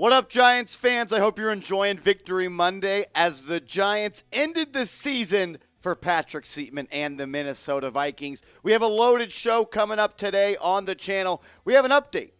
What up, Giants fans? I hope you're enjoying Victory Monday as the Giants ended the season for Patrick Seatman and the Minnesota Vikings. We have a loaded show coming up today on the channel. We have an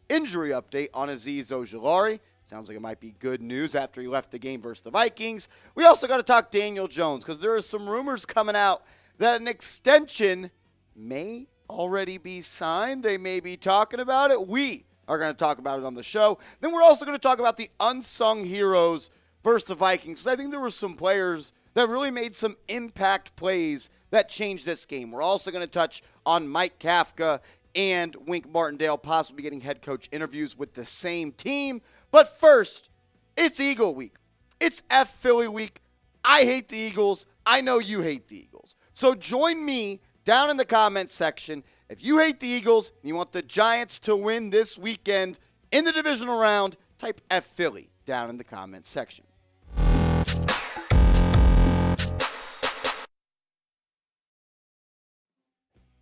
injury update on Azeez Ojulari. Sounds like it might be good news after he left the game versus the Vikings. We also got to talk Daniel Jones because there are some rumors coming out that an extension may already be signed. They may be talking about it. We are going to talk about it on the show. Then we're also going to talk about the Unsung Heroes versus the Vikings. I think there were some players that really made some impact plays that changed this game. We're also going to touch on Mike Kafka and Wink Martindale possibly getting head coach interviews with the same team. But first, it's Eagle Week. It's Philly Week. I hate the Eagles. I know you hate the Eagles. So join me down in the comments section. If you hate the Eagles and you want the Giants to win this weekend in the divisional round, type Philly down in the comments section.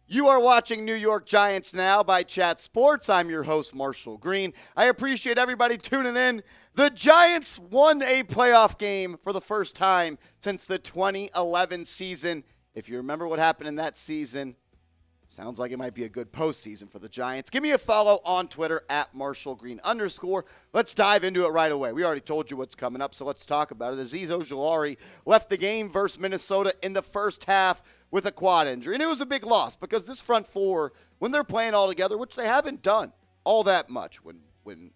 You are watching New York Giants Now by Chat Sports. I'm your host, Marshall Green. I appreciate everybody tuning in. The Giants won a playoff game for the first time since the 2011 season. If you remember what happened in that season, sounds like it might be a good postseason for the Giants. Give me a follow on Twitter at @MarshallGreen_. Let's dive into it right away. We already told you what's coming up, so let's talk about it. Azeez Ojulari left the game versus Minnesota in the first half with a quad injury. And it was a big loss because this front four, when they're playing all together, which they haven't done all that much, when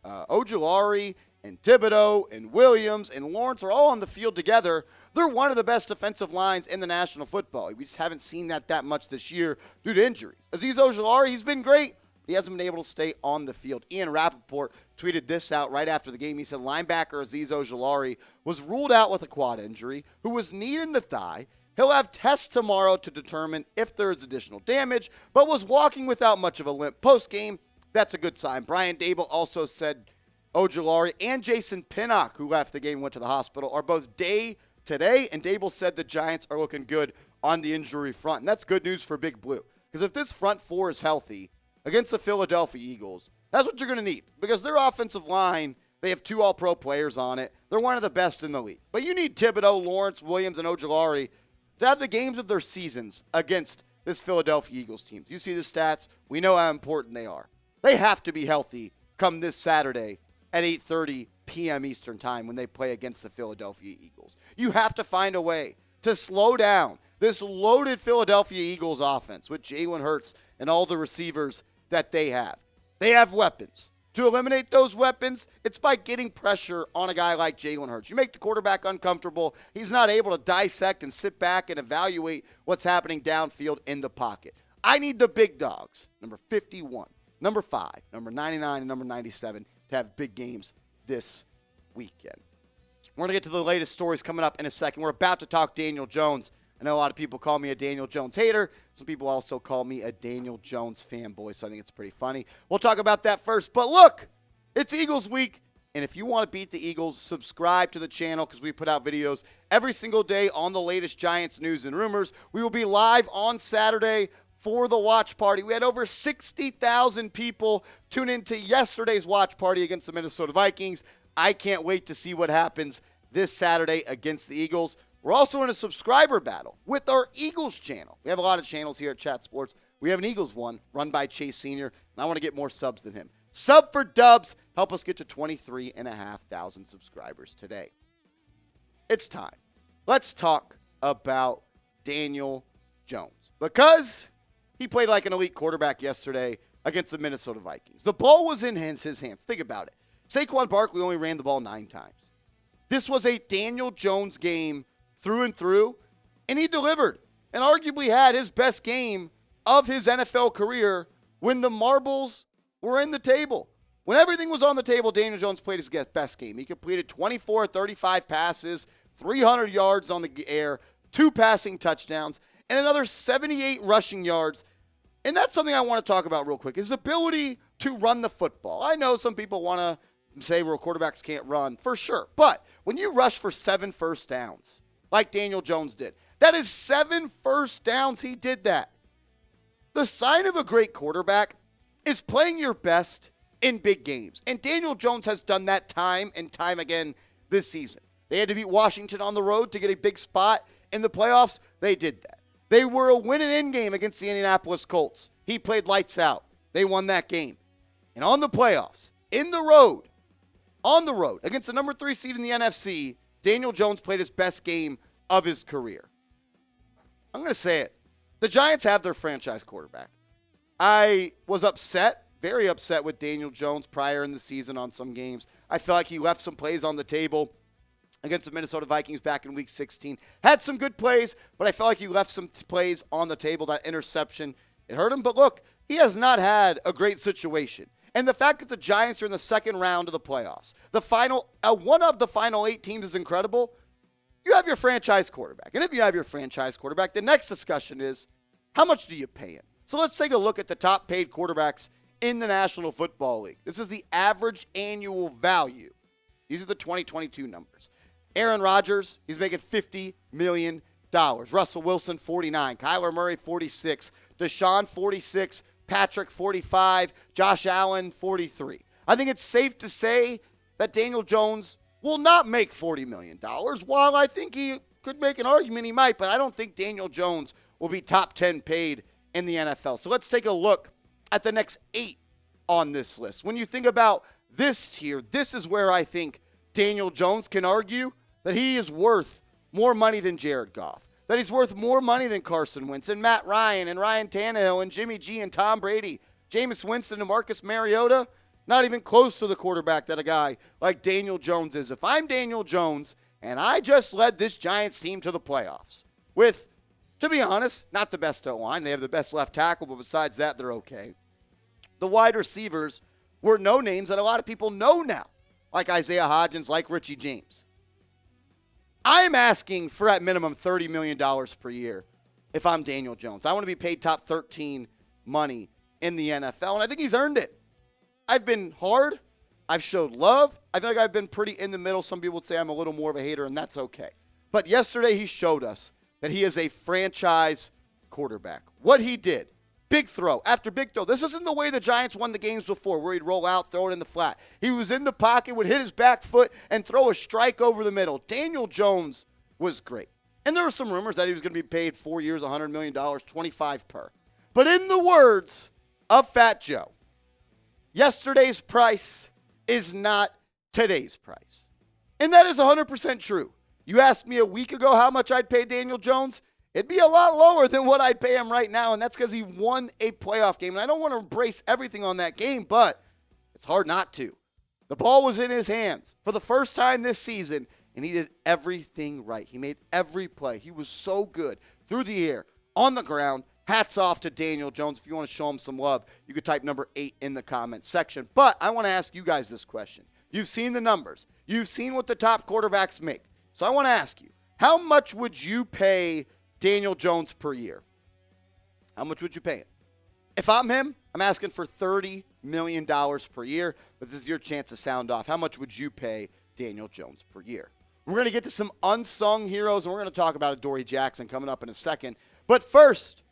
Ojulari and Thibodeau and Williams and Lawrence are all on the field together, they're one of the best defensive lines in the National Football League. We just haven't seen that much this year due to injuries. Azeez Ojulari, he's been great. He hasn't been able to stay on the field. Ian Rappaport tweeted this out right after the game. He said linebacker Azeez Ojulari was ruled out with a quad injury, who was knee in the thigh. He'll have tests tomorrow to determine if there is additional damage, but was walking without much of a limp post-game. That's a good sign. Brian Daboll also said Ojulari and Jason Pinnock, who left the game and went to the hospital, are both day today, and Daboll said the Giants are looking good on the injury front. And that's good news for Big Blue, because if this front four is healthy against the Philadelphia Eagles, that's what you're going to need, because their offensive line, they have 2 all-pro players on it. They're one of the best in the league. But you need Thibodeau, Lawrence, Williams, and Ojulari to have the games of their seasons against this Philadelphia Eagles team. You see the stats. We know how important they are. They have to be healthy come this Saturday at 8:30 p.m. Eastern time when they play against the Philadelphia Eagles. You have to find a way to slow down this loaded Philadelphia Eagles offense with Jalen Hurts and all the receivers that they have. They have weapons. To eliminate those weapons, it's by getting pressure on a guy like Jalen Hurts. You make the quarterback uncomfortable. He's not able to dissect and sit back and evaluate what's happening downfield in the pocket. I need the big dogs, number 51, number 5, number 99, and number 97, to have big games this weekend. We're going to get to the latest stories coming up in a second. We're about to talk Daniel Jones. I know a lot of people call me a Daniel Jones hater. Some people also call me a Daniel Jones fanboy, so I think it's pretty funny. We'll talk about that first. But look, it's Eagles week, and if you want to beat the Eagles, subscribe to the channel because we put out videos every single day on the latest Giants news and rumors. We will be live on Saturday for the watch party. We had over 60,000 people tune into yesterday's watch party against the Minnesota Vikings. I can't wait to see what happens this Saturday against the Eagles. We're also in a subscriber battle with our Eagles channel. We have a lot of channels here at Chat Sports. We have an Eagles one run by Chase Sr., and I want to get more subs than him. Sub for Dubs. Help us get to 23,500 subscribers today. It's time. Let's talk about Daniel Jones, because he played like an elite quarterback yesterday against the Minnesota Vikings. The ball was in his hands. Think about it. Saquon Barkley only ran the ball 9 times. This was a Daniel Jones game through and through, and he delivered and arguably had his best game of his NFL career when the marbles were in the table. When everything was on the table, Daniel Jones played his best game. He completed 24 35 passes, 300 yards on the air, 2 passing touchdowns, and another 78 rushing yards. And that's something I want to talk about real quick, his ability to run the football. I know some people want to say, well, quarterbacks can't run, for sure. But when you rush for 7 first downs, like Daniel Jones did, that is 7 first downs. He did that. The sign of a great quarterback is playing your best in big games. And Daniel Jones has done that time and time again this season. They had to beat Washington on the road to get a big spot in the playoffs. They did that. They were a win-and-in game against the Indianapolis Colts. He played lights out. They won that game. And on the playoffs, on the road, against the number 3 seed in the NFC, Daniel Jones played his best game of his career. I'm going to say it. The Giants have their franchise quarterback. I was upset, very upset with Daniel Jones prior in the season on some games. I felt like he left some plays on the table against the Minnesota Vikings back in Week 16. Had some good plays, but I felt like he left some plays on the table. That interception, it hurt him. But look, he has not had a great situation. And the fact that the Giants are in the second round of the playoffs, one of the final 8 teams is incredible. You have your franchise quarterback. And if you have your franchise quarterback, the next discussion is, how much do you pay him? So let's take a look at the top paid quarterbacks in the National Football League. This is the average annual value. These are the 2022 numbers. Aaron Rodgers, he's making $50 million. Russell Wilson, 49. Kyler Murray, 46. Deshaun, 46. Patrick, 45. Josh Allen, 43. I think it's safe to say that Daniel Jones will not make $40 million. While I think he could make an argument he might, but I don't think Daniel Jones will be top 10 paid in the NFL. So let's take a look at the next 8 on this list. When you think about this tier, this is where I think Daniel Jones can argue that he is worth more money than Jared Goff, that he's worth more money than Carson Wentz and Matt Ryan and Ryan Tannehill and Jimmy G and Tom Brady, Jameis Winston and Marcus Mariota, not even close to the quarterback that a guy like Daniel Jones is. If I'm Daniel Jones and I just led this Giants team to the playoffs with, to be honest, not the best O-line. They have the best left tackle, but besides that, they're okay. The wide receivers were no names that a lot of people know now, like Isaiah Hodgins, like Richie James. I'm asking for at minimum $30 million per year if I'm Daniel Jones. I want to be paid top 13 money in the NFL, and I think he's earned it. I've been hard. I've showed love. I feel like I've been pretty in the middle. Some people would say I'm a little more of a hater, and that's okay. But yesterday he showed us that he is a franchise quarterback. What he did, big throw after big throw. This isn't the way the Giants won the games before, where he'd roll out, throw it in the flat. He was in the pocket, would hit his back foot, and throw a strike over the middle. Daniel Jones was great. And there were some rumors that he was going to be paid 4 years, $100 million, $25 per. But in the words of Fat Joe, yesterday's price is not today's price. And that is 100% true. You asked me a week ago how much I'd pay Daniel Jones. It'd be a lot lower than what I'd pay him right now, and that's because he won a playoff game. And I don't want to embrace everything on that game, but it's hard not to. The ball was in his hands for the first time this season, and he did everything right. He made every play. He was so good through the air, on the ground. Hats off to Daniel Jones. If you want to show him some love, you could type number 8 in the comment section. But I want to ask you guys this question. You've seen the numbers. You've seen what the top quarterbacks make. So I want to ask you, how much would you pay Daniel Jones per year? How much would you pay him? If I'm him, I'm asking for $30 million per year, but this is your chance to sound off. How much would you pay Daniel Jones per year? We're going to get to some unsung heroes, and we're going to talk about Adoree Jackson coming up in a second. But first,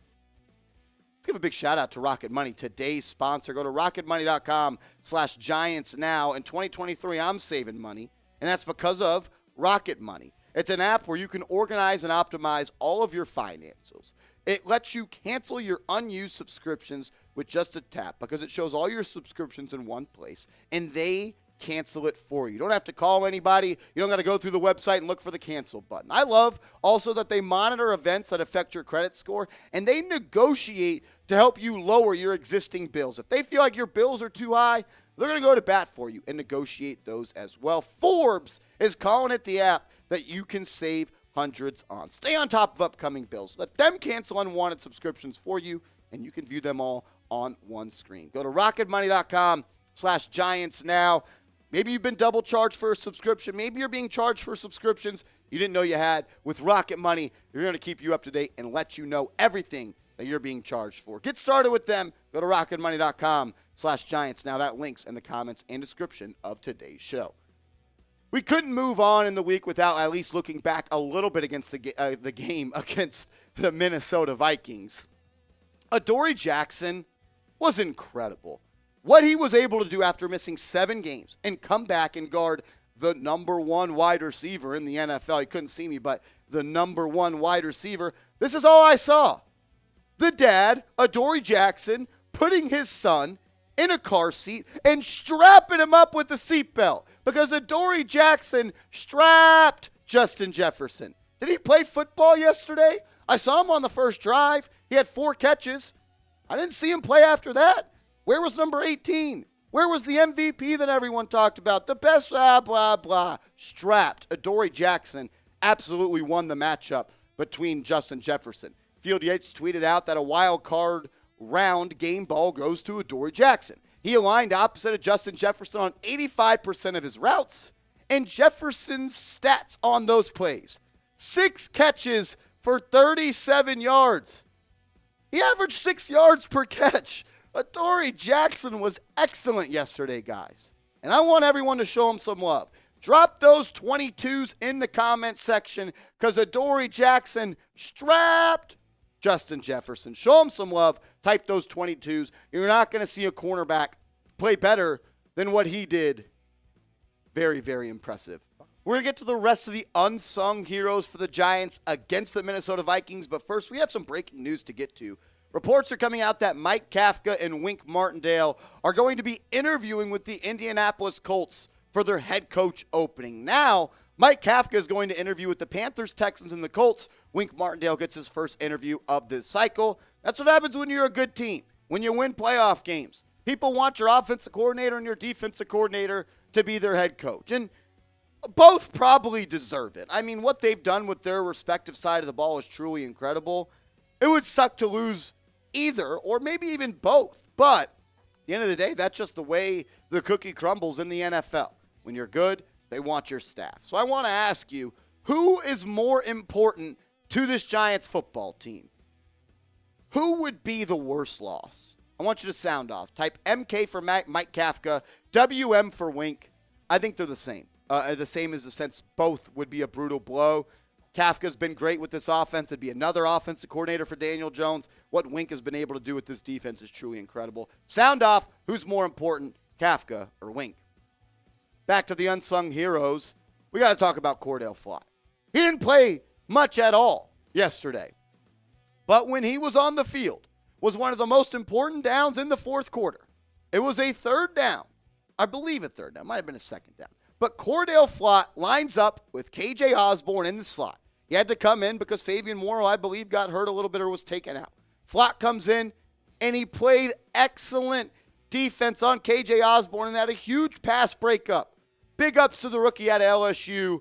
let's give a big shout out to Rocket Money, today's sponsor. Go to rocketmoney.com/Giants now. In 2023, I'm saving money, and that's because of Rocket Money. It's an app where you can organize and optimize all of your financials. It lets you cancel your unused subscriptions with just a tap because it shows all your subscriptions in one place, and they cancel it for you. You don't have to call anybody. You don't got to go through the website and look for the cancel button. I love also that they monitor events that affect your credit score, and they negotiate to help you lower your existing bills. If they feel like your bills are too high, they're going to go to bat for you and negotiate those as well. Forbes is calling it the app that you can save hundreds on. Stay on top of upcoming bills. Let them cancel unwanted subscriptions for you, and you can view them all on one screen. Go to rocketmoney.com/Giants now. Maybe you've been double charged for a subscription. Maybe you're being charged for subscriptions you didn't know you had. With Rocket Money, they're going to keep you up to date and let you know everything that you're being charged for. Get started with them. Go to rocketmoney.com/Giants. Now that link's in the comments and description of today's show. We couldn't move on in the week without at least looking back a little bit against the game against the Minnesota Vikings. Adoree Jackson was incredible. What he was able to do after missing 7 games and come back and guard the number 1 wide receiver in the NFL. You couldn't see me, but the number 1 wide receiver. This is all I saw. The dad, Adoree Jackson, putting his son in a car seat and strapping him up with the seatbelt because Adoree Jackson strapped Justin Jefferson. Did he play football yesterday? I saw him on the first drive. He had 4 catches. I didn't see him play after that. Where was number 18? Where was the MVP that everyone talked about? The best, blah, blah, blah. Strapped. Adoree Jackson absolutely won the matchup between Justin Jefferson. Field Yates tweeted out that a wild card round game ball goes to Adoree Jackson. He aligned opposite of Justin Jefferson on 85% of his routes, and Jefferson's stats on those plays: 6 catches for 37 yards. He averaged 6 yards per catch. Adoree Jackson was excellent yesterday, guys. And I want everyone to show him some love. Drop those 22s in the comment section because Adoree Jackson strapped Justin Jefferson. Show him some love. Type those 22s. You're not going to see a cornerback play better than what he did. Very, very impressive. We're going to get to the rest of the unsung heroes for the Giants against the Minnesota Vikings. But first, we have some breaking news to get to. Reports are coming out that Mike Kafka and Wink Martindale are going to be interviewing with the Indianapolis Colts for their head coach opening. Now, Mike Kafka is going to interview with the Panthers, Texans, and the Colts. Wink Martindale gets his first interview of this cycle. That's what happens when you're a good team, when you win playoff games. People want your offensive coordinator and your defensive coordinator to be their head coach. And both probably deserve it. I mean, what they've done with their respective side of the ball is truly incredible. It would suck to lose either, or maybe even both. But at the end of the day, that's just the way the cookie crumbles in the NFL. When you're good, they want your staff. So I want to ask you, who is more important to this Giants football team? Who would be the worst loss? I want you to sound off. Type MK for Mike Kafka, WM for Wink. I think they're the same. The same as the sense both would be a brutal blow. Kafka's been great with this offense. It'd be another offensive coordinator for Daniel Jones. What Wink has been able to do with this defense is truly incredible. Sound off. Who's more important, Kafka or Wink? Back to the unsung heroes. We got to talk about Cordell Flott. He didn't play much at all yesterday. But when he was on the field, was one of the most important downs in the fourth quarter. It was a third down. I believe a third down. Might have been a second down. But Cordell Flott lines up with KJ Osborne in the slot. He had to come in because Fabian Morrow, I believe, got hurt a little bit or was taken out. Flott comes in, and he played excellent defense on KJ Osborne and had a huge pass breakup. Big ups to the rookie at LSU.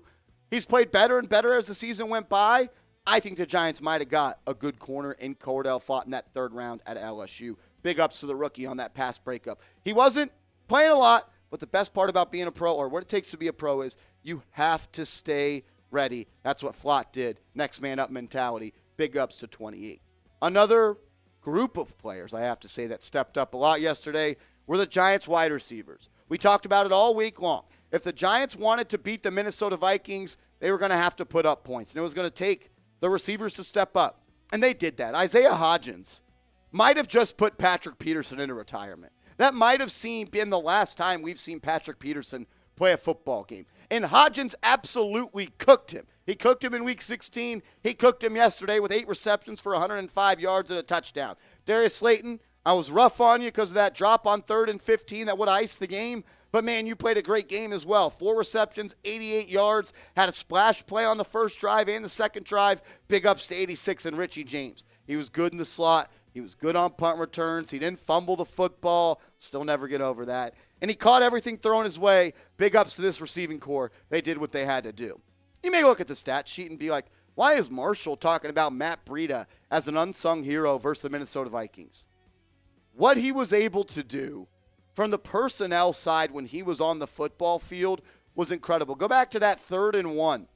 He's played better and better as the season went by. I think the Giants might have got a good corner in Cordell Flott in that third round at LSU. Big ups to the rookie on that pass breakup. He wasn't playing a lot, but the best part about being a pro, or what it takes to be a pro, is you have to stay ready. That's what Flott did. Next man up mentality. Big ups to 28. Another group of players, I have to say, that stepped up a lot yesterday were the Giants wide receivers. We talked about it all week long. If the Giants wanted to beat the Minnesota Vikings, they were going to have to put up points. And it was going to take the receivers to step up. And they did that. Isaiah Hodgins might have just put Patrick Peterson into retirement. That might have been the last time we've seen Patrick Peterson play a football game. And Hodgins absolutely cooked him. He cooked him in Week 16. He cooked him yesterday with 8 receptions for 105 yards and a touchdown. Darius Slayton, I was rough on you because of that drop on 3rd and 15 that would have iced the game. But, man, you played a great game as well. 4 receptions, 88 yards, had a splash play on the first drive and the second drive. Big ups to 86 and Richie James. He was good in the slot. He was good on punt returns. He didn't fumble the football. Still never get over that. And he caught everything thrown his way. Big ups to this receiving core. They did what they had to do. You may look at the stat sheet and be like, why is Marshall talking about Matt Breida as an unsung hero versus the Minnesota Vikings? What he was able to do from the personnel side when he was on the football field was incredible. Go back to that 3rd and 1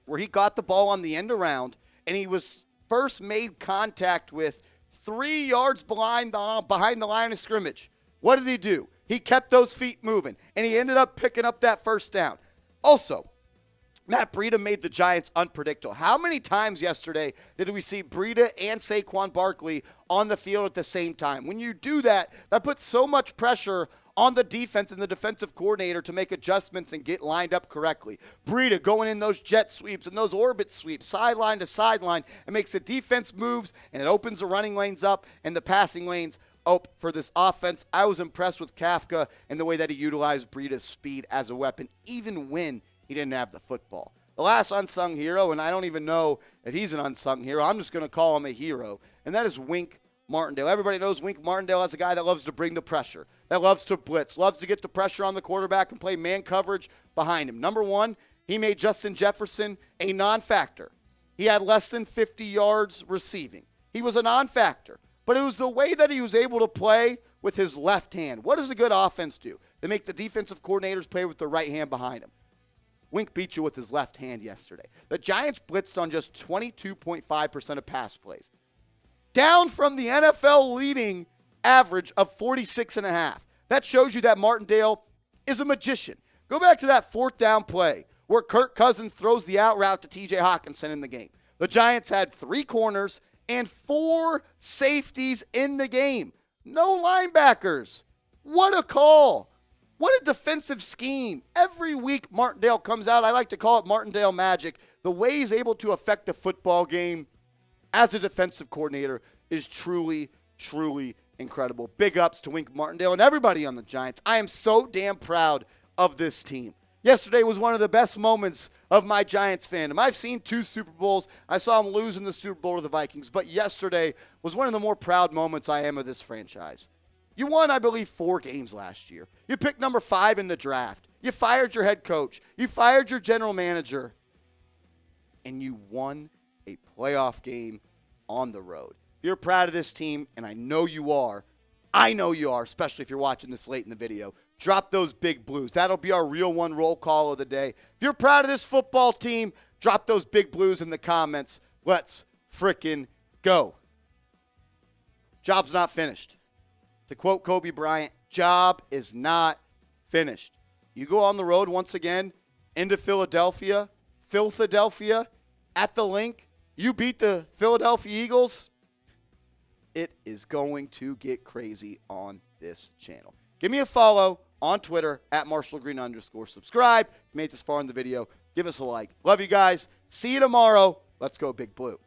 where he got the ball on the end around and he was first made contact with 3 yards behind the line of scrimmage. What did he do? He kept those feet moving, and he ended up picking up that first down. Also, Matt Breida made the Giants unpredictable. How many times yesterday did we see Breida and Saquon Barkley on the field at the same time? When you do that, that puts so much pressure on the defense and the defensive coordinator to make adjustments and get lined up correctly. Breida going in those jet sweeps and those orbit sweeps, sideline to sideline, it makes the defense moves, and it opens the running lanes up and the passing lanes up for this offense. I was impressed with Kafka and the way that he utilized Breida's speed as a weapon, even when he didn't have the football. The last unsung hero, and I don't even know if he's an unsung hero, I'm just going to call him a hero, and that is Wink Martindale. Everybody knows Wink Martindale as a guy that loves to bring the pressure, that loves to blitz, loves to get the pressure on the quarterback and play man coverage behind him. Number one, he made Justin Jefferson a non-factor. He had less than 50 yards receiving. He was a non-factor, but it was the way that he was able to play with his left hand. What does a good offense do? They make the defensive coordinators play with the right hand behind him. Wink beat you with his left hand yesterday. The Giants blitzed on just 22.5% of pass plays, down from the NFL leading average of 46.5. That shows you that Martindale is a magician. Go back to that fourth down play where Kirk Cousins throws the out route to TJ Hawkinson in the game. The Giants had 3 corners and 4 safeties in the game. No linebackers. What a call. What a defensive scheme. Every week Martindale comes out. I like to call it Martindale magic. The way he's able to affect the football game as a defensive coordinator is truly, truly incredible. Big ups to Wink Martindale and everybody on the Giants. I am so damn proud of this team. Yesterday was one of the best moments of my Giants fandom. I've seen 2 Super Bowls. I saw them lose in the Super Bowl to the Vikings. But yesterday was one of the more proud moments I am of this franchise. You won, I believe, 4 games last year. You picked number 5 in the draft. You fired your head coach. You fired your general manager. And you won a playoff game on the road. If you're proud of this team, and I know you are, especially if you're watching this late in the video, drop those big blues. That'll be our real one roll call of the day. If you're proud of this football team, drop those big blues in the comments. Let's frickin' go. Job's not finished. To quote Kobe Bryant, job is not finished. You go on the road once again into Philadelphia, at the Link. You beat the Philadelphia Eagles. It is going to get crazy on this channel. Give me a follow on Twitter at @MarshallGreen_. Subscribe. If you made this far in the video, give us a like. Love you guys. See you tomorrow. Let's go Big Blue.